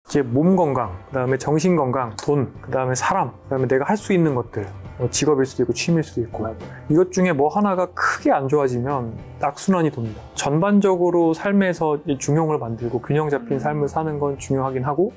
제 몸 건강, 그다음에 정신 건강, 돈, 그다음에 사람, 그다음에 내가 할 수 있는 것들, 직업일 수도 있고 취미일 수도 있고 이것 중에 뭐 하나가 크게 안 좋아지면 악순환이 돕니다. 전반적으로 삶에서 중용을 만들고 균형 잡힌 삶을 사는 건 중요하긴 하고.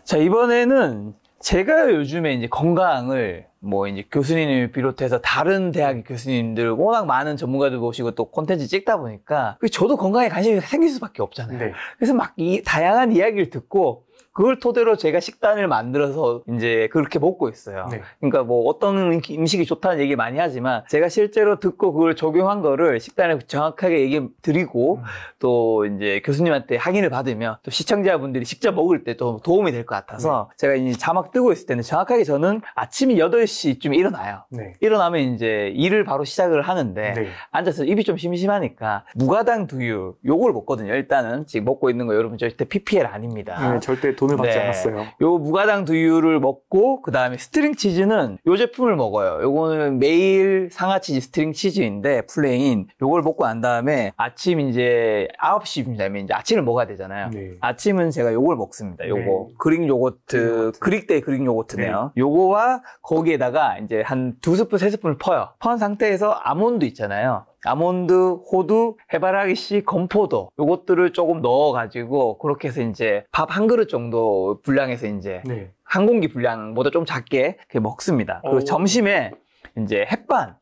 자, 이번에는 제가 요즘에 이제 건강을 뭐 이제 교수님을 비롯해서 다른 대학의 교수님들 워낙 많은 전문가들 모시고 또 콘텐츠 찍다 보니까 저도 건강에 관심이 생길 수밖에 없잖아요. 네. 그래서 막 다양한 이야기를 듣고 그걸 토대로 제가 식단을 만들어서 이제 그렇게 먹고 있어요. 네. 그러니까 뭐 어떤 음식이 좋다는 얘기 많이 하지만 제가 실제로 듣고 그걸 적용한 거를 식단을 정확하게 얘기 드리고 또 이제 교수님한테 확인을 받으면 또 시청자분들이 직접 먹을 때 좀 도움이 될 것 같아서 제가 이제 자막 뜨고 있을 때는 정확하게 저는 아침에 8시쯤 일어나요. 네. 일어나면 이제 일을 바로 시작을 하는데 네. 앉아서 입이 좀 심심하니까 무가당 두유 요걸 먹거든요. 일단은 지금 먹고 있는 거 여러분 절대 PPL 아닙니다. 네, 절대 돈을 받지 네. 않았어요. 요 무가당 두유를 먹고 그 다음에 스트링 치즈는 요 제품을 먹어요. 요거는 매일 상하치즈 스트링 치즈인데 플레인 요걸 먹고 난 다음에 아침 이제 9시쯤 이제 아침을 먹어야 되잖아요. 네. 아침은 제가 요걸 먹습니다. 요거 네. 그릭 요거트 그릭대 그릭 요거트네요. 네. 요거와 거기에다가 이제 한 2스푼 3스푼을 퍼요. 퍼은 상태에서 아몬드 있잖아요. 아몬드, 호두, 해바라기 씨, 건포도 요것들을 조금 넣어가지고 그렇게 해서 이제 밥 한 그릇 정도 분량에서 이제 네. 한 공기 분량보다 좀 작게 이렇게 먹습니다. 그리고 점심에 이제 햇반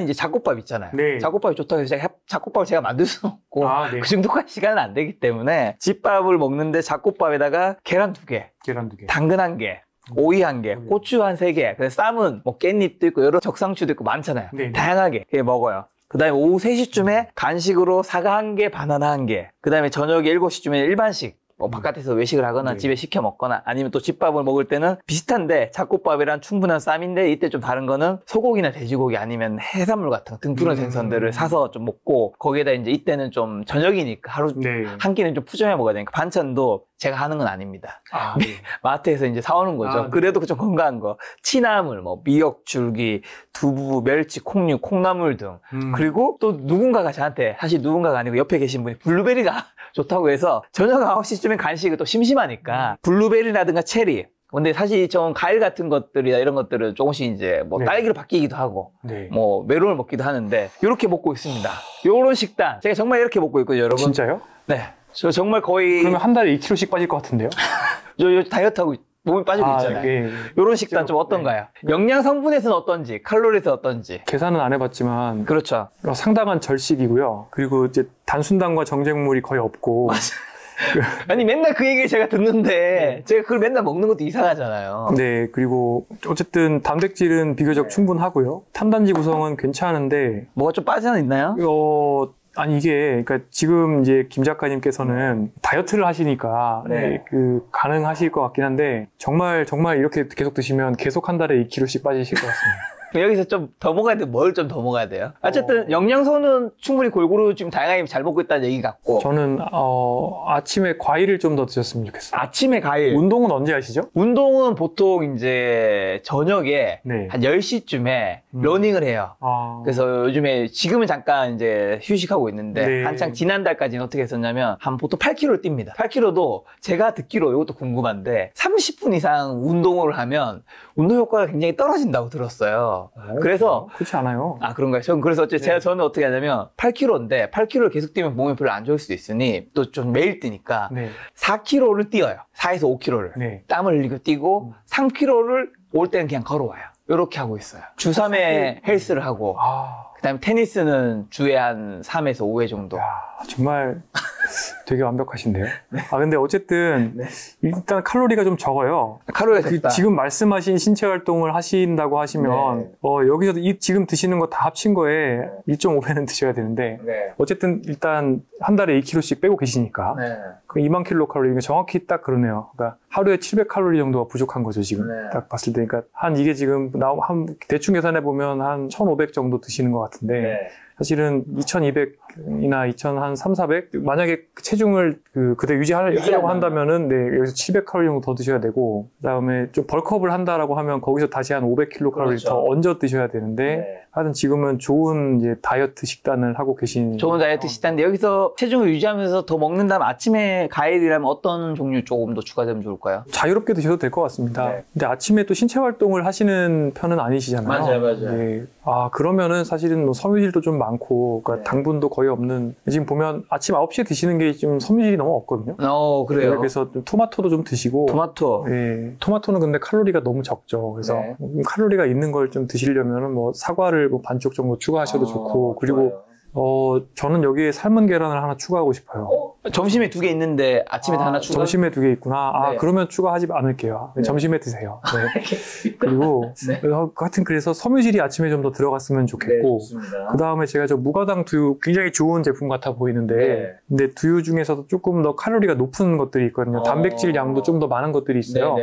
이제 잡곡밥 있잖아요. 네. 잡곡밥이 좋다고 해서 잡곡밥을 제가 만들 수는 없고 네. 그 정도까지 시간은 안 되기 때문에 집밥을 먹는데 잡곡밥에다가 계란 2개, 계란 2개, 당근 1개, 오이 1개, 고추 한 3개, 그래서 쌈은 뭐 깻잎도 있고 여러 적상추도 있고 많잖아요. 네. 다양하게 먹어요. 그 다음에 오후 3시쯤에 간식으로 사과 1개, 바나나 1개. 그 다음에 저녁 7시쯤에 일반식. 뭐 바깥에서 외식을 하거나 네. 집에 시켜 먹거나 아니면 또 집밥을 먹을 때는 비슷한데 잡곡밥이랑 충분한 쌈인데 이때 좀 다른 거는 소고기나 돼지고기 아니면 해산물 같은 거 등푸른 생선들을 사서 좀 먹고 거기에다 이제 이때는 좀 저녁이니까 하루 네. 한 끼는 좀 푸짐해 먹어야 되니까 반찬도 제가 하는 건 아닙니다. 네. 마트에서 이제 사오는 거죠. 네. 그래도 좀 건강한 거. 취나물, 뭐 미역, 줄기, 두부, 멸치, 콩류, 콩나물 등. 그리고 또 누군가가 저한테 사실 누군가가 아니고 옆에 계신 분이 블루베리가 좋다고 해서 저녁 9시쯤엔 간식이 또 심심하니까 블루베리라든가 체리. 근데 사실 좀 과일 같은 것들이나 이런 것들은 조금씩 이제 뭐 네. 딸기로 바뀌기도 하고 네. 뭐 메론을 먹기도 하는데 이렇게 먹고 있습니다. 요런 식단. 제가 정말 이렇게 먹고 있거든요, 여러분. 진짜요? 네. 저 정말 거의 그러면 한 달에 2kg씩 빠질 것 같은데요? 저 다이어트하고 몸이 빠지고 있잖아요. 네. 요런 식단 좀 어떤가요? 영양 성분에서는 어떤지, 칼로리에서는 어떤지. 계산은 안 해봤지만 그렇죠. 상당한 절식이고요. 그리고 이제 단순당과 정제물이 거의 없고. 아니 맨날 그 얘기를 제가 듣는데 제가 그걸 맨날 먹는 것도 이상하잖아요. 네, 그리고 어쨌든 단백질은 비교적 충분하고요. 탄단지 구성은 괜찮은데 뭐가 좀 빠져 있나요? 아니 이게 그러니까 지금 이제 김 작가님께서는 다이어트를 하시니까 네. 가능하실 것 같긴 한데 정말 이렇게 계속 드시면 계속 한 달에 2kg씩 빠지실 것 같습니다. 여기서 좀 더 먹어야 돼. 뭘 좀 더 먹어야 돼요? 어쨌든 영양소는 충분히 골고루 지금 다양하게 잘 먹고 있다는 얘기 같고. 저는 아침에 과일을 좀 더 드셨으면 좋겠어요. 아침에 과일. 운동은 언제 하시죠? 운동은 보통 이제 저녁에 네. 한 10시쯤에 러닝을 해요. 그래서 요즘에 지금은 잠깐 이제 휴식하고 있는데 네. 한창 지난달까지는 어떻게 했었냐면 한 보통 8km를 뜁니다. 8km도 제가 듣기로 이것도 궁금한데 30분 이상 운동을 하면 운동 효과가 굉장히 떨어진다고 들었어요. 그래서 그렇지 않아요. 아 그런가요? 그래서 저는 어떻게 하냐면 8km인데 8km를 계속 뛰면 몸에 별로 안 좋을 수도 있으니 또 좀 매일 뛰니까 네. 4km를 뛰어요. 4에서 5km를 네. 땀을 흘리고 뛰고 3km를 올 때는 그냥 걸어와요. 이렇게 하고 있어요. 주 3회 헬스를 하고 그다음에 테니스는 주에 한 3에서 5회 정도. 야, 정말 되게 완벽하신데요. 근데 어쨌든 일단 칼로리가 좀 적어요. 칼로리가 적다. 지금 말씀하신 신체 활동을 하신다고 하시면 여기서 지금 드시는 거 다 합친 거에 1.5배는 드셔야 되는데 어쨌든 일단 한 달에 2kg씩 빼고 계시니까 그 2만 킬로칼로리 정확히 딱 그러네요. 그러니까 하루에 700칼로리 정도가 부족한 거죠 지금 딱 봤을 때. 그러니까 한 이게 지금 대충 계산해 보면 한 1,500 정도 드시는 것 같은데 사실은 2,200 200이나 2,300, 400 만약에 체중을 그대로 유지하려고 한다면은 네, 여기서 700칼로리 정도 더 드셔야 되고 그다음에 좀 벌크업을 한다라고 하면 거기서 다시 한 500kcal 그렇죠. 더 얹어 드셔야 되는데 네. 하여튼 지금은 좋은 이제 다이어트 식단을 하고 계신 좋은 다이어트 식단인데 여기서 체중을 유지하면서 더 먹는다면 아침에 과일이라면 어떤 종류 조금 더 추가되면 좋을까요? 자유롭게 드셔도 될 것 같습니다. 네. 근데 아침에 또 신체 활동을 하시는 편은 아니시잖아요. 맞아요. 네. 그러면은 사실은 뭐 섬유질도 좀 많고, 그러니까 네. 당분도 거의 없는, 지금 보면 아침 9시에 드시는 게 좀 섬유질이 너무 없거든요. 그래요. 그래서 좀 토마토도 좀 드시고. 토마토. 네. 토마토는 근데 칼로리가 너무 적죠. 그래서 네. 칼로리가 있는 걸 좀 드시려면은 뭐 사과를 뭐 반쪽 정도 추가하셔도 좋고, 그리고 저는 여기에 삶은 계란을 하나 추가하고 싶어요. 점심에 2개 있는데 아침에 하나 추가? 점심에 2개 있구나. 네. 그러면 추가하지 않을게요. 네. 점심에 드세요. 네. 알겠습니다. 그리고 네. 하여튼 그래서 섬유질이 아침에 좀 더 들어갔으면 좋겠고 그 다음에 제가 저 무가당 두유 굉장히 좋은 제품 같아 보이는데 네. 근데 두유 중에서도 조금 더 칼로리가 높은 것들이 있거든요. 단백질 양도 좀 더 많은 것들이 있어요.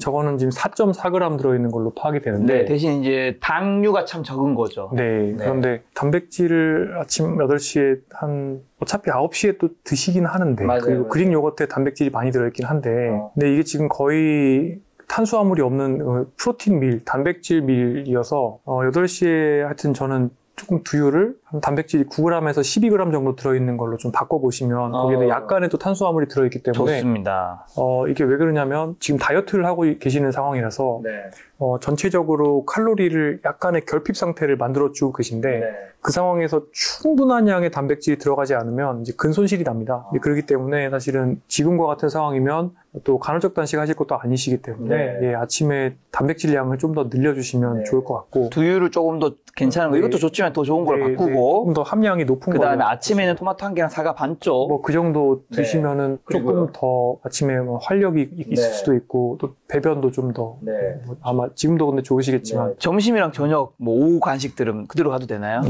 저거는 지금 4.4g 들어있는 걸로 파악이 되는데 네, 대신 이제 당류가 참 적은 거죠. 네. 그런데 단백질을 아침 8시에 어차피 9시에 또 드시긴 하는데 그리고 그릭 요거트에 단백질이 많이 들어있긴 한데 근데 이게 지금 거의 탄수화물이 없는 프로틴 밀, 단백질 밀이어서 8시에 하여튼 저는 조금 두유를 단백질이 9g에서 12g 정도 들어있는 걸로 좀 바꿔보시면 거기에 약간의 또 탄수화물이 들어있기 때문에 좋습니다. 이게 왜 그러냐면 지금 다이어트를 하고 계시는 상황이라서 전체적으로 칼로리를 약간의 결핍 상태를 만들어주고 계신데 그 상황에서 충분한 양의 단백질이 들어가지 않으면 이제 근손실이 납니다. 그렇기 때문에 사실은 지금과 같은 상황이면 또 간헐적 단식 하실 것도 아니시기 때문에 아침에 단백질 양을 좀 더 늘려주시면 좋을 것 같고 두유를 조금 더 괜찮은 거 이것도 좋지만 더 좋은 걸 바꾸고 좀 더 함량이 높은 거 그다음에 아침에는 토마토 1개랑 사과 반쪽 뭐 그 정도 드시면은 조금 더 아침에 뭐 활력이 있을 수도 있고 또 배변도 좀 더 아마 지금도 근데 좋으시겠지만 점심이랑 저녁 뭐 오후 간식들은 그대로 가도 되나요?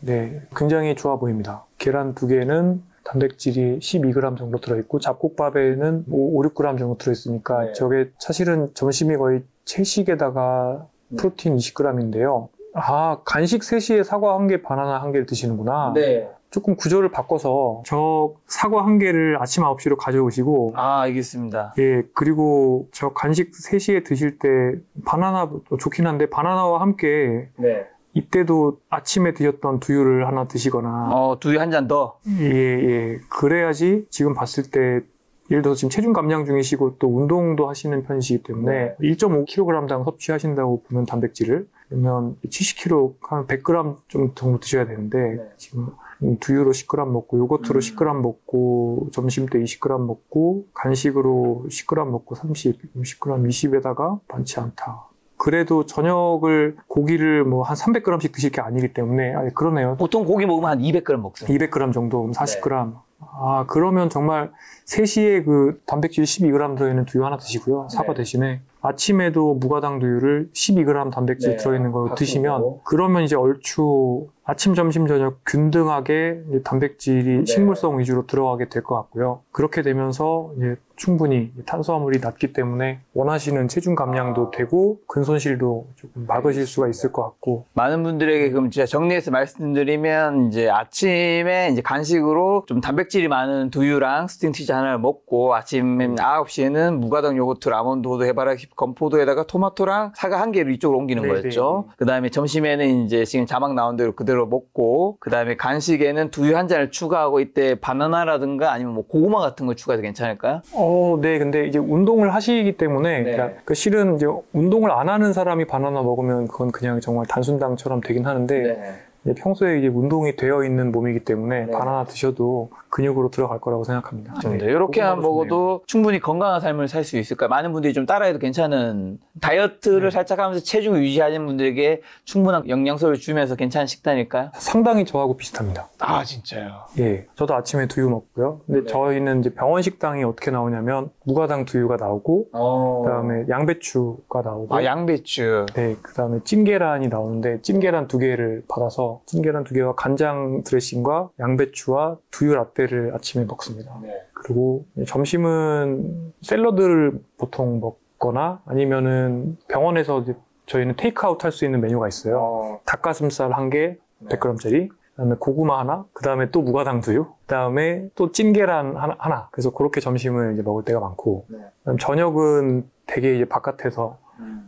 네, 굉장히 좋아 보입니다. 계란 2개는 단백질이 12g 정도 들어있고 잡곡밥에는 5, 6g 정도 들어있으니까 저게 사실은 점심이 거의 채식에다가 프로틴 20g인데요. 간식 3시에 사과 1개, 바나나 1개를 드시는구나. 조금 구조를 바꿔서 저 사과 1개를 아침 9시로 가져오시고 알겠습니다. 그리고 저 간식 3시에 드실 때 바나나도 좋긴 한데 바나나와 함께 이때도 아침에 드셨던 두유를 하나 드시거나 두유 한 잔 더? 그래야지 지금 봤을 때 예를 들어서 지금 체중 감량 중이시고 또 운동도 하시는 편이시기 때문에 1.5kg당 섭취하신다고 보면 단백질을 그러면 70kg 한 100g 좀 정도 드셔야 되는데 지금 두유로 10g 먹고 요거트로 10g 먹고 점심 때 20g 먹고 간식으로 10g 먹고 30g 20에다가 많지 않다. 그래도 저녁을 고기를 뭐 한 300g씩 드실 게 아니기 때문에 그러네요. 보통 고기 먹으면 한 200g 먹습니다. 200g 정도, 40g. 그러면 정말 3시에 그 단백질 12g 들어있는 두유 하나 드시고요. 사과 대신에 아침에도 무가당 두유를 12g 단백질 들어있는 걸 드시면 그러면 이제 얼추 아침, 점심, 저녁 균등하게 단백질이 식물성 위주로 들어가게 될 것 같고요. 그렇게 되면서 이제 충분히 탄수화물이 낮기 때문에 원하시는 체중 감량도 되고 근손실도 조금 막으실 수가 있을 것 같고. 많은 분들에게 그럼 제가 정리해서 말씀드리면 이제 아침에 이제 간식으로 좀 단백질이 많은 두유랑 스팅 치즈 하나를 먹고 아침 9시에는 무가당 요거트, 아몬드호두, 해바라기 건포도에다가 토마토랑 사과 1개를 이쪽으로 옮기는 거였죠. 그 다음에 점심에는 이제 지금 자막 나온 대로 그대로 먹고 그 다음에 간식에는 두유 한 잔을 추가하고 이때 바나나라든가 아니면 뭐 고구마 같은 걸 추가해도 괜찮을까요? 네. 근데 이제 운동을 하시기 때문에 그러니까 실은 이제 운동을 안 하는 사람이 바나나 먹으면 그건 그냥 정말 단순당처럼 되긴 하는데 평소에 이제 운동이 되어 있는 몸이기 때문에 바나나 드셔도 근육으로 들어갈 거라고 생각합니다. 이렇게만 먹어도 충분히 건강한 삶을 살 수 있을까요? 많은 분들이 좀 따라해도 괜찮은 다이어트를 살짝 하면서 체중을 유지하는 분들에게 충분한 영양소를 주면서 괜찮은 식단일까요? 상당히 저하고 비슷합니다. 진짜요? 저도 아침에 두유 먹고요. 근데 저희는 이제 병원 식당이 어떻게 나오냐면 무가당 두유가 나오고 그다음에 양배추가 나오고 양배추. 그다음에 찐계란이 나오는데 찐계란 2개를 받아서 찐계란 2개와 간장 드레싱과 양배추와 두유 라떼를 아침에 먹습니다. 그리고 점심은 샐러드를 보통 먹거나 아니면은 병원에서 이제 저희는 테이크아웃 할 수 있는 메뉴가 있어요. 닭가슴살 1개, 100g짜리, 그다음에 고구마 하나, 그다음에 또 무가당 두유, 그다음에 또 찐계란 하나. 그래서 그렇게 점심을 이제 먹을 때가 많고, 그다음 저녁은 되게 이제 바깥에서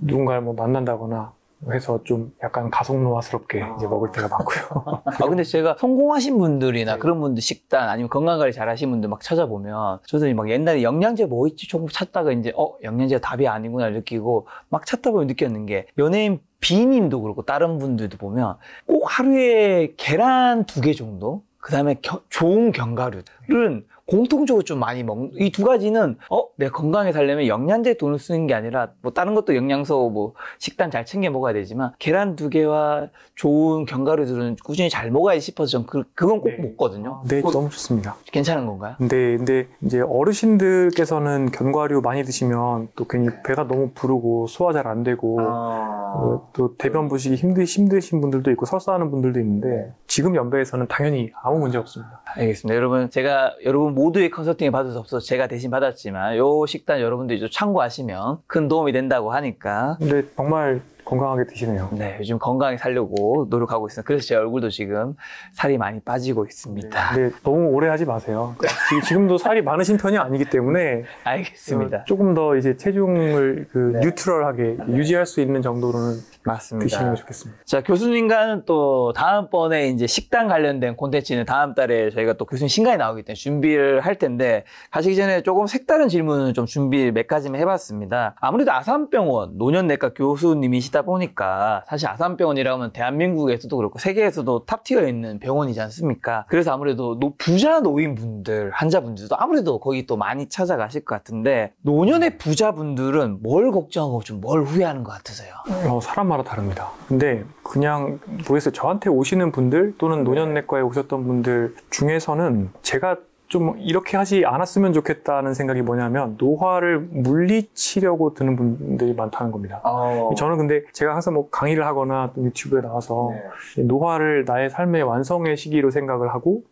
누군가를 뭐 만난다거나 해서 좀 약간 가속노화스럽게 이제 먹을 때가 많고요. 근데 제가 성공하신 분들이나 그런 분들 식단 아니면 건강관리 잘 하신 분들 막 찾아보면 저도 막 옛날에 영양제 뭐 있지 조금 찾다가 이제 영양제가 답이 아니구나 느끼고 막 찾다 보면 느꼈는 게 연예인 B님도 그렇고 다른 분들도 보면 꼭 하루에 계란 2개 정도 그 다음에 좋은 견과류들은 공통적으로 좀 많이 먹는 이 두 가지는 내가 건강하게 살려면 영양제에 돈을 쓰는 게 아니라 뭐 다른 것도 영양소 뭐 식단 잘 챙겨 먹어야 되지만 계란 2개와 좋은 견과류들은 꾸준히 잘 먹어야지 싶어서 전 그건 꼭 먹거든요. 네, 너무 좋습니다. 괜찮은 건가요? 근데 이제 어르신들께서는 견과류 많이 드시면 또 괜히 배가 너무 부르고 소화 잘 안 되고 또 대변 보시기 힘드신 분들도 있고 설사하는 분들도 있는데 지금 연배에서는 당연히 아무 문제 없습니다. 알겠습니다. 여러분 제가 여러분 모두의 컨설팅을 받을 수 없어서 제가 대신 받았지만 요 식단 여러분들이 좀 참고하시면 큰 도움이 된다고 하니까. 근데 정말 건강하게 드시네요. 네, 요즘 건강하게 살려고 노력하고 있습니다. 그래서 제 얼굴도 지금 살이 많이 빠지고 있습니다. 네, 너무 오래 하지 마세요. 지금도 살이 많으신 편이 아니기 때문에 알겠습니다. 조금 더 이제 체중을 뉴트럴하게 유지할 수 있는 정도로는 맞습니다. 드시는 게 좋겠습니다. 자, 교수님과는 또 다음번에 이제 식단 관련된 콘텐츠는 다음 달에 저희가 또 교수님 신간이 나오기 때문에 준비를 할 텐데 가시기 전에 조금 색다른 질문을 좀 준비 몇 가지만 해봤습니다. 아무래도 아산병원 노년내과 교수님이시다 보니까 사실 아산병원이라고 하면 대한민국에서도 그렇고 세계에서도 탑티어에 있는 병원이지 않습니까? 그래서 아무래도 부자 노인분들, 환자분들도 아무래도 거기 또 많이 찾아가실 것 같은데 노년의 부자분들은 뭘 걱정하고 좀 뭘 후회하는 것 같으세요? 사람마다 다릅니다. 근데 그냥 모르겠어요. 저한테 오시는 분들 또는 노년내과에 오셨던 분들 중에서는 제가 좀 이렇게 하지 않았으면 좋겠다는 생각이 뭐냐면 노화를 물리치려고 드는 분들이 많다는 겁니다. 저는 근데 제가 항상 뭐 강의를 하거나 또 유튜브에 나와서 노화를 나의 삶의 완성의 시기로 생각을 하고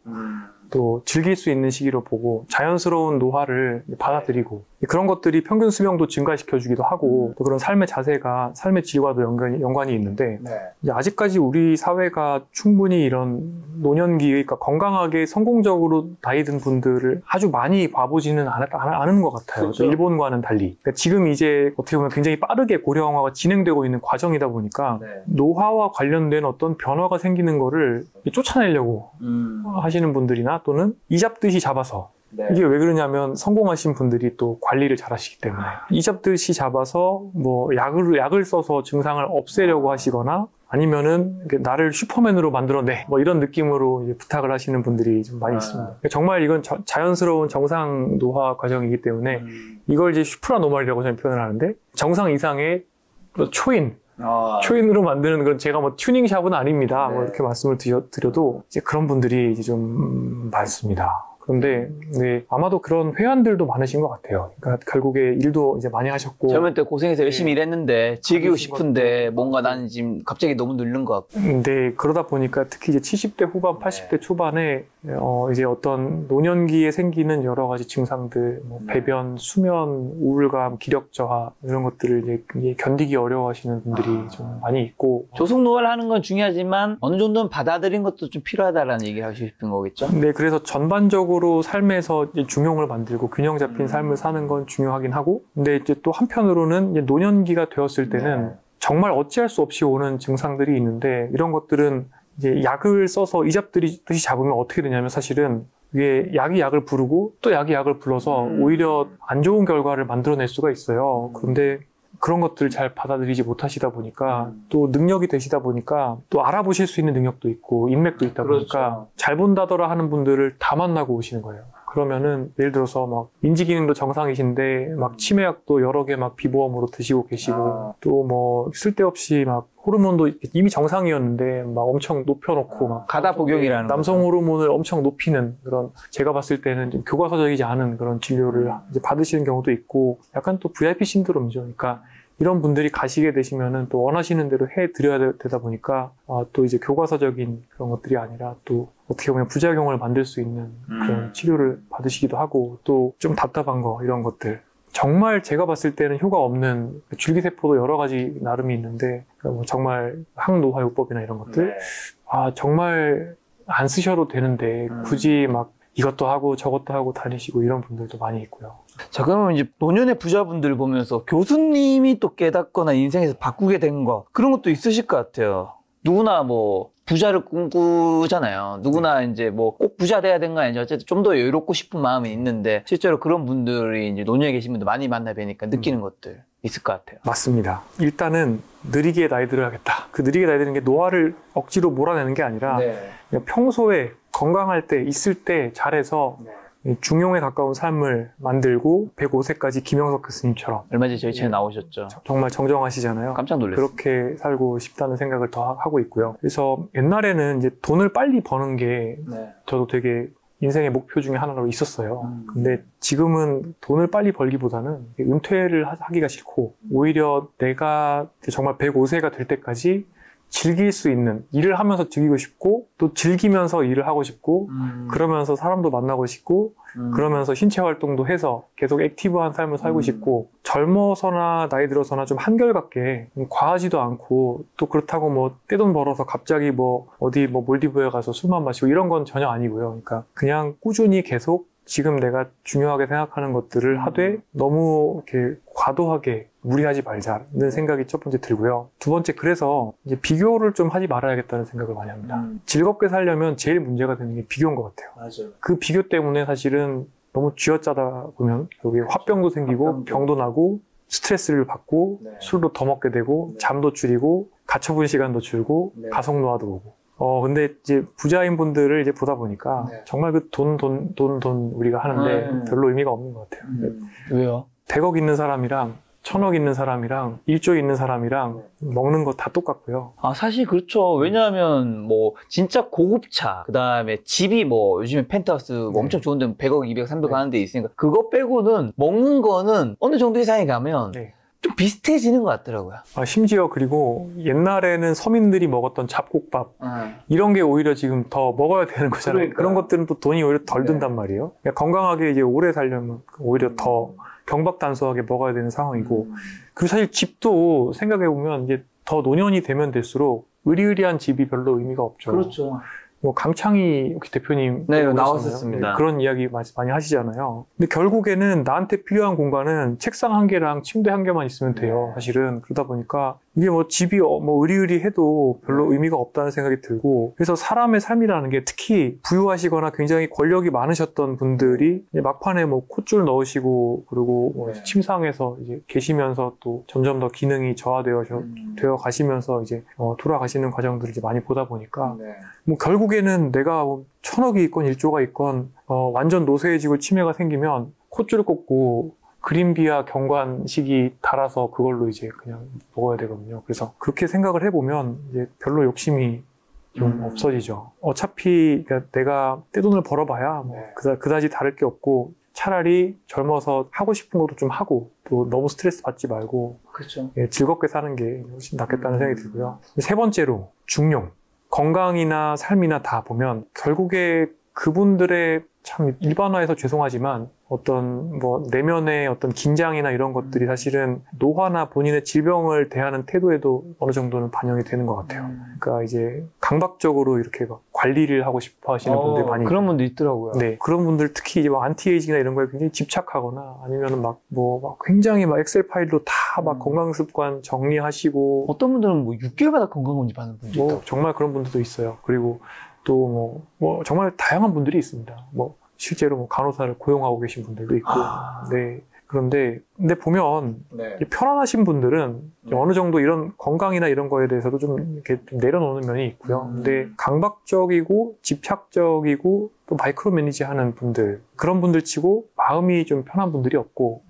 또 즐길 수 있는 시기로 보고 자연스러운 노화를 받아들이고 그런 것들이 평균 수명도 증가시켜주기도 하고 또 그런 삶의 자세가 삶의 질과도 연관이 있는데 이제 아직까지 우리 사회가 충분히 이런 노년기의 그러니까 건강하게 성공적으로 나이 든 분들을 아주 많이 봐보지는 않은 것 같아요. 그렇죠. 일본과는 달리. 그러니까 지금 이제 어떻게 보면 굉장히 빠르게 고령화가 진행되고 있는 과정이다 보니까 노화와 관련된 어떤 변화가 생기는 거를 쫓아내려고 하시는 분들이나 또는 이잡듯이 잡아서 이게 왜 그러냐면 성공하신 분들이 또 관리를 잘 하시기 때문에 이잡듯이 잡아서 뭐 약을 써서 증상을 없애려고 하시거나 아니면은 나를 슈퍼맨으로 만들어내 뭐 이런 느낌으로 이제 부탁을 하시는 분들이 좀 많이 있습니다. 정말 이건 자연스러운 정상 노화 과정이기 때문에 이걸 이제 슈프라노멀이라고 저는 표현을 하는데 정상 이상의 초인으로 만드는 그런 제가 뭐 튜닝샵은 아닙니다. 뭐 이렇게 말씀을 드려도 이제 그런 분들이 이제 좀 많습니다. 그런데 아마도 그런 회원들도 많으신 것 같아요. 그러니까 결국에 일도 이제 많이 하셨고 젊을 때 고생해서 열심히 일했는데 즐기고 싶은데 뭔가 나는 지금 갑자기 너무 누른 것 같고. 네, 그러다 보니까 특히 이제 70대 후반, 80대 초반에 이제 어떤 노년기에 생기는 여러 가지 증상들, 뭐 배변, 수면, 우울감, 기력 저하 이런 것들을 이제 견디기 어려워하시는 분들이 좀 많이 있고. 조속 노화를 하는 건 중요하지만 어느 정도는 받아들인 것도 좀 필요하다라는 얘기를 하고 싶은 거겠죠? 네, 그래서 전반적으로 삶에서 이제 중용을 만들고 균형 잡힌 삶을 사는 건 중요하긴 하고, 근데 이제 또 한편으로는 이제 노년기가 되었을 때는 정말 어찌할 수 없이 오는 증상들이 있는데 이런 것들은 이제 약을 써서 이잡듯이 잡으면 어떻게 되냐면 사실은 이게 약이 약을 부르고 또 약이 약을 불러서 오히려 안 좋은 결과를 만들어낼 수가 있어요. 그런데 그런 것들을 잘 받아들이지 못하시다 보니까 또 능력이 되시다 보니까 또 알아보실 수 있는 능력도 있고 인맥도 있다 보니까 잘 본다더라 하는 분들을 다 만나고 오시는 거예요. 그러면은 예를 들어서 막 인지기능도 정상이신데 막 치매약도 여러 개 막 비보험으로 드시고 계시고 또 뭐 쓸데없이 막 호르몬도 이미 정상이었는데 막 엄청 높여놓고 막 가다 복용이라는 남성 호르몬을 엄청 높이는 그런 제가 봤을 때는 좀 교과서적이지 않은 그런 진료를 이제 받으시는 경우도 있고 약간 또 VIP 신드롬이죠. 그러니까 이런 분들이 가시게 되시면은 또 원하시는 대로 해드려야 되다 보니까 또 이제 교과서적인 그런 것들이 아니라 또 어떻게 보면 부작용을 만들 수 있는 그런 치료를 받으시기도 하고 또 좀 답답한 거 이런 것들 정말 제가 봤을 때는 효과 없는 줄기세포도 여러 가지 나름이 있는데 뭐 정말 항노화요법이나 이런 것들 정말 안 쓰셔도 되는데 굳이 막 이것도 하고 저것도 하고 다니시고 이런 분들도 많이 있고요. 자, 그러면 이제 노년의 부자분들 보면서 교수님이 또 깨닫거나 인생에서 바꾸게 된 거, 그런 것도 있으실 것 같아요. 누구나 뭐 부자를 꿈꾸잖아요. 누구나 이제 뭐 꼭 부자 돼야 되는 거 아니죠. 어쨌든 좀 더 여유롭고 싶은 마음이 있는데 실제로 그런 분들이 이제 노년에 계신 분들 많이 만나 뵈니까 느끼는 것들 있을 것 같아요. 맞습니다. 일단은 느리게 나이 들어야겠다. 그 느리게 나이 드는 게 노화를 억지로 몰아내는 게 아니라 그냥 평소에 건강할 때 있을 때 잘해서 중용에 가까운 삶을 만들고 105세까지 김영석 교수님처럼 얼마 전에 저희 채널 나오셨죠. 정말 정정하시잖아요. 깜짝 놀랐어요. 그렇게 살고 싶다는 생각을 더 하고 있고요. 그래서 옛날에는 이제 돈을 빨리 버는 게 저도 되게 인생의 목표 중에 하나로 있었어요. 근데 지금은 돈을 빨리 벌기보다는 은퇴를 하기가 싫고 오히려 내가 정말 105세가 될 때까지 즐길 수 있는, 일을 하면서 즐기고 싶고 또 즐기면서 일을 하고 싶고 그러면서 사람도 만나고 싶고 그러면서 신체 활동도 해서 계속 액티브한 삶을 살고 싶고 젊어서나 나이 들어서나 좀 한결같게 과하지도 않고 또 그렇다고 뭐 떼돈 벌어서 갑자기 뭐 어디 뭐 몰디브에 가서 술만 마시고 이런 건 전혀 아니고요. 그러니까 그냥 꾸준히 계속 지금 내가 중요하게 생각하는 것들을 하되 너무 이렇게 과도하게 무리하지 말자는 생각이 첫 번째 들고요. 두 번째, 그래서 이제 비교를 좀 하지 말아야겠다는 생각을 많이 합니다. 즐겁게 살려면 제일 문제가 되는 게 비교인 것 같아요. 맞아요. 그 비교 때문에 사실은 너무 쥐어짜다 보면 여기 화병도 생기고 병도 나고 스트레스를 받고 술도 더 먹게 되고 잠도 줄이고 가처분 시간도 줄고 가속노화도 오고. 근데 이제 부자인 분들을 이제 보다 보니까 정말 그 돈 우리가 하는데 별로 의미가 없는 것 같아요. 왜요? 100억 있는 사람이랑 1000억 있는 사람이랑 1조 있는 사람이랑 먹는 거 다 똑같고요. 아, 사실 그렇죠. 왜냐하면 뭐 진짜 고급차, 그 다음에 집이 뭐 요즘에 펜트하우스 뭐 엄청 좋은 데는 100억, 200억, 300억 하는 데 있으니까 그거 빼고는 먹는 거는 어느 정도 이상에 가면 좀 비슷해지는 것 같더라고요. 심지어 그리고 옛날에는 서민들이 먹었던 잡곡밥 이런 게 오히려 지금 더 먹어야 되는 거잖아요. 그러니까. 그런 것들은 또 돈이 오히려 덜 든단 말이에요. 그러니까 건강하게 이제 오래 살려면 오히려 더 경박단소하게 먹어야 되는 상황이고 그리고 사실 집도 생각해보면 이제 더 노년이 되면 될수록 의리의리한 집이 별로 의미가 없죠. 그렇죠. 뭐 강창희 혹시 대표님 나왔었습니다. 그런 이야기 많이 하시잖아요. 근데 결국에는 나한테 필요한 공간은 책상 한 개랑 침대 한 개만 있으면 돼요. 사실은 그러다 보니까 이게 뭐 집이 뭐 의리의리해도 별로 의미가 없다는 생각이 들고 그래서 사람의 삶이라는 게 특히 부유하시거나 굉장히 권력이 많으셨던 분들이 이제 막판에 뭐 콧줄 넣으시고 그리고 뭐 침상에서 이제 계시면서 또 점점 더 기능이 저하되어 가시면서 이제 돌아가시는 과정들을 이제 많이 보다 보니까 뭐 결국에는 내가 뭐 1000억이 있건 1조가 있건 완전 노쇠해지고 치매가 생기면 콧줄 꽂고 그린비아 경관식이 달아서 그걸로 이제 그냥 먹어야 되거든요. 그래서 그렇게 생각을 해보면 이제 별로 욕심이 좀 없어지죠. 어차피 그러니까 내가 떼돈을 벌어봐야 뭐 그다지 다를 게 없고 차라리 젊어서 하고 싶은 것도 좀 하고 또 너무 스트레스 받지 말고 그렇죠. 즐겁게 사는 게 훨씬 낫겠다는 생각이 들고요. 세 번째로 중용. 건강이나 삶이나 다 보면 결국에 그분들의 참 일반화해서 죄송하지만 어떤 뭐 내면의 어떤 긴장이나 이런 것들이 사실은 노화나 본인의 질병을 대하는 태도에도 어느 정도는 반영이 되는 것 같아요. 그러니까 이제 강박적으로 이렇게 막 관리를 하고 싶어 하시는 분들이 많이 그런 분도 있더라고요. 네, 그런 분들 특히 이제 막 안티에이징이나 이런 거에 굉장히 집착하거나 아니면은 막 굉장히 막 엑셀 파일로 다 막 건강 습관 정리하시고 어떤 분들은 뭐 6개월마다 건강검진 받는 분도 있다고. 정말 그런 분들도 있어요. 그리고 또 뭐 정말 다양한 분들이 있습니다. 뭐 실제로 뭐 간호사를 고용하고 계신 분들도 있고. 네. 근데 보면 편안하신 분들은 어느 정도 이런 건강이나 이런 거에 대해서도 좀 이렇게 좀 내려놓는 면이 있고요. 근데 강박적이고 집착적이고 또 마이크로 매니지 하는 분들, 그런 분들 치고 마음이 좀 편한 분들이 없고,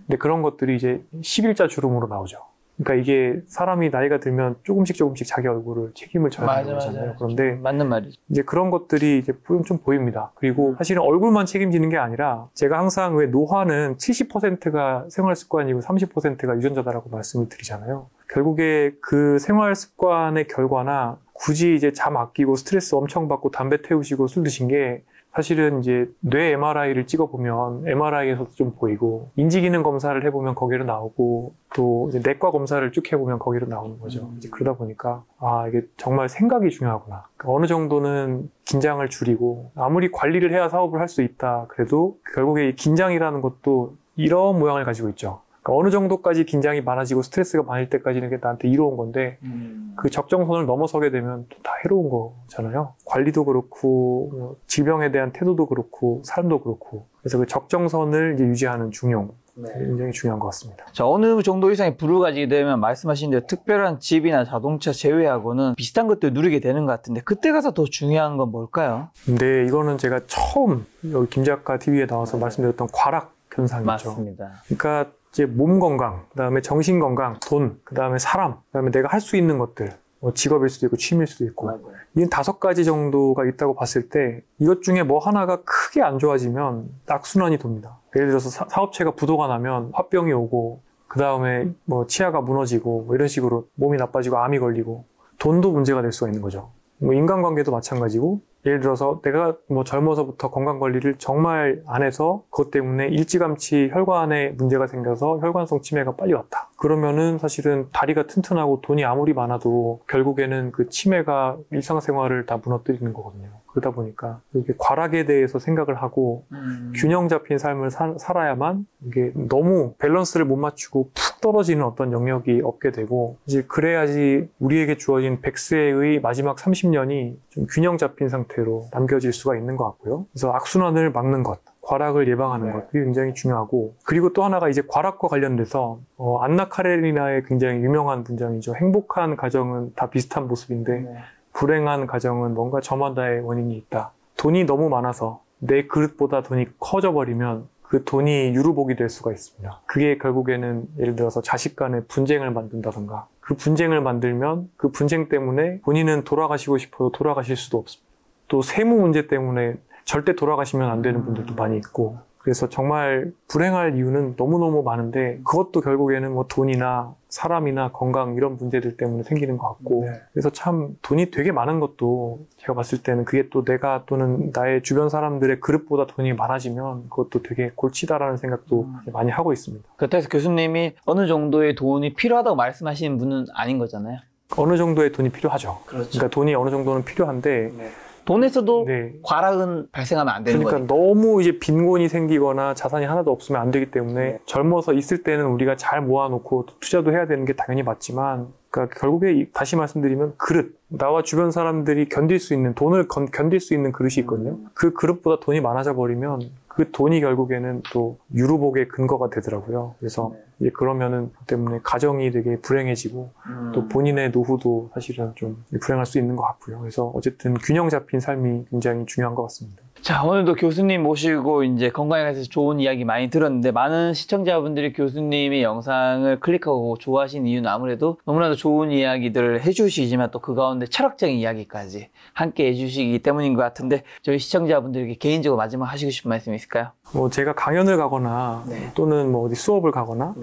근데 그런 것들이 이제 11자 주름으로 나오죠. 그러니까 이게 사람이 나이가 들면 조금씩 자기 얼굴을 책임을 져야 되는 거잖아요. 그런데 맞는 말이죠. 이제 그런 것들이 이제 좀 보입니다. 그리고 사실은 얼굴만 책임지는 게 아니라 제가 항상 왜 노화는 70%가 생활 습관이고 30%가 유전자다라고 말씀을 드리잖아요. 결국에 그 생활 습관의 결과나 굳이 이제 잠 아끼고 스트레스 엄청 받고 담배 태우시고 술 드신 게 사실은 이제 뇌 MRI를 찍어보면 MRI에서도 좀 보이고 인지기능 검사를 해보면 거기로 나오고 또 이제 내과 검사를 쭉 해보면 거기로 나오는 거죠. 이제 그러다 보니까 아 이게 정말 생각이 중요하구나. 그러니까 어느 정도는 긴장을 줄이고 아무리 관리를 해야 사업을 할 수 있다 그래도 결국에 이 긴장이라는 것도 이런 모양을 가지고 있죠. 그러니까 어느 정도까지 긴장이 많아지고 스트레스가 많을 때까지는 그게 나한테 이로운 건데 그 적정선을 넘어서게 되면 또 다 해로운 거잖아요. 관리도 그렇고 질병에 대한 태도도 그렇고 삶도 그렇고 그래서 그 적정선을 이제 유지하는 중용 굉장히 중요한 것 같습니다. 자, 어느 정도 이상의 부를 가지게 되면 말씀하신 대로 특별한 집이나 자동차 제외하고는 비슷한 것들 누리게 되는 것 같은데 그때 가서 더 중요한 건 뭘까요? 네, 이거는 제가 처음 여기 김 작가 TV에 나와서 말씀드렸던 과락 현상이죠. 맞습니다. 그러니까 이제 몸 건강, 그다음에 정신 건강, 돈, 그다음에 사람, 그다음에 내가 할 수 있는 것들, 뭐 직업일 수도 있고 취미일 수도 있고 이 5가지 정도가 있다고 봤을 때 이것 중에 뭐 하나가 크게 안 좋아지면 악순환이 돕니다. 예를 들어서 사업체가 부도가 나면 화병이 오고 그다음에 뭐 치아가 무너지고 뭐 이런 식으로 몸이 나빠지고 암이 걸리고 돈도 문제가 될 수가 있는 거죠. 뭐 인간관계도 마찬가지고 예를 들어서 내가 뭐 젊어서부터 건강관리를 정말 안 해서 그것 때문에 일찌감치 혈관에 문제가 생겨서 혈관성 치매가 빨리 왔다. 그러면은 사실은 다리가 튼튼하고 돈이 아무리 많아도 결국에는 그 치매가 일상생활을 다 무너뜨리는 거거든요. 그러다 보니까 이렇게 과락에 대해서 생각을 하고 균형 잡힌 삶을 살아야만 이게 너무 밸런스를 못 맞추고 푹 떨어지는 어떤 영역이 없게 되고 이제 그래야지 우리에게 주어진 100세의 마지막 30년이 좀 균형 잡힌 상태로 남겨질 수가 있는 것 같고요. 그래서 악순환을 막는 것, 과락을 예방하는 것, 그게 굉장히 중요하고 그리고 또 하나가 이제 과락과 관련돼서 안나 카레리나의 굉장히 유명한 문장이죠. 행복한 가정은 다 비슷한 모습인데 불행한 가정은 뭔가 저마다의 원인이 있다. 돈이 너무 많아서 내 그릇보다 돈이 커져버리면 그 돈이 유루복이 될 수가 있습니다. 그게 결국에는 예를 들어서 자식 간의 분쟁을 만든다던가 그 분쟁을 만들면 그 분쟁 때문에 본인은 돌아가시고 싶어도 돌아가실 수도 없습니다. 또 세무 문제 때문에 절대 돌아가시면 안 되는 분들도 많이 있고 그래서 정말 불행할 이유는 너무너무 많은데 그것도 결국에는 뭐 돈이나 사람이나 건강 이런 문제들 때문에 생기는 것 같고 그래서 참 돈이 되게 많은 것도 제가 봤을 때는 그게 또 내가 또는 나의 주변 사람들의 그릇보다 돈이 많아지면 그것도 되게 골치다라는 생각도 많이 하고 있습니다. 그렇다고 해서 교수님이 어느 정도의 돈이 필요하다고 말씀하시는 분은 아닌 거잖아요. 어느 정도의 돈이 필요하죠. 그렇죠. 그러니까 돈이 어느 정도는 필요한데 돈에서도 과락은 발생하면 안 되는 거예요. 그러니까 너무 이제 빈곤이 생기거나 자산이 하나도 없으면 안 되기 때문에 젊어서 있을 때는 우리가 잘 모아놓고 투자도 해야 되는 게 당연히 맞지만 그러니까 결국에 다시 말씀드리면 그릇, 나와 주변 사람들이 견딜 수 있는 돈을 견딜 수 있는 그릇이 있거든요. 그 그릇보다 돈이 많아져 버리면 그 돈이 결국에는 또 유루복의 근거가 되더라고요. 그래서 이제 그러면은 그 때문에 가정이 되게 불행해지고 또 본인의 노후도 사실은 좀 불행할 수 있는 것 같고요. 그래서 어쨌든 균형 잡힌 삶이 굉장히 중요한 것 같습니다. 자, 오늘도 교수님 모시고 이제 건강에 관해서 좋은 이야기 많이 들었는데 많은 시청자분들이 교수님의 영상을 클릭하고 좋아하시는 이유는 아무래도 너무나도 좋은 이야기들을 해주시지만 또 그 가운데 철학적인 이야기까지 함께 해주시기 때문인 것 같은데 저희 시청자분들에게 개인적으로 마지막 하시고 싶은 말씀이 있을까요? 뭐 제가 강연을 가거나 또는 뭐 어디 수업을 가거나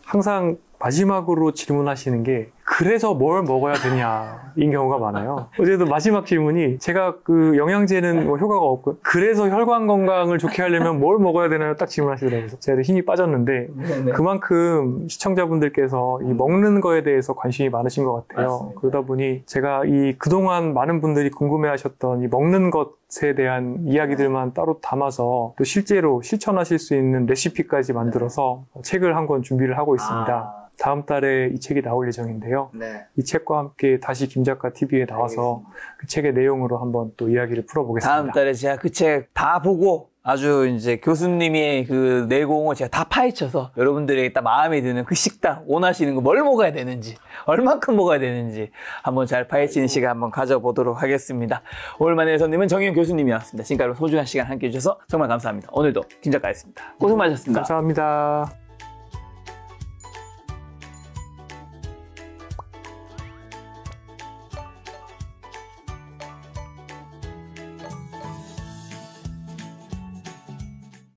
항상 마지막으로 질문하시는 게 그래서 뭘 먹어야 되냐인 경우가 많아요. 어제도 마지막 질문이 제가 그 영양제는 뭐 효과가 없고 그래서 혈관 건강을 좋게 하려면 뭘 먹어야 되나요? 딱 질문하시더라고요. 제가 힘이 빠졌는데 그만큼 시청자분들께서 이 먹는 거에 대해서 관심이 많으신 것 같아요. 맞습니다. 그러다 보니 제가 이 그동안 많은 분들이 궁금해하셨던 이 먹는 것에 대한 이야기들만 따로 담아서 또 실제로 실천하실 수 있는 레시피까지 만들어서 책을 한 권 준비를 하고 있습니다. 다음 달에 이 책이 나올 예정인데요. 이 책과 함께 다시 김 작가 TV에 나와서 그 책의 내용으로 한번 또 이야기를 풀어보겠습니다. 다음 달에 제가 그 책 다 보고 아주 이제 교수님의 그 내공을 제가 다 파헤쳐서 여러분들에게 딱 마음에 드는 그 식단, 원하시는 거 뭘 먹어야 되는지, 얼만큼 먹어야 되는지 한번 잘 파헤치는 시간 한번 가져보도록 하겠습니다. 오늘만의 손님은 정희영 교수님이었습니다. 지금까지 소중한 시간 함께 해주셔서 정말 감사합니다. 오늘도 김 작가였습니다. 고생 많으셨습니다. 감사합니다.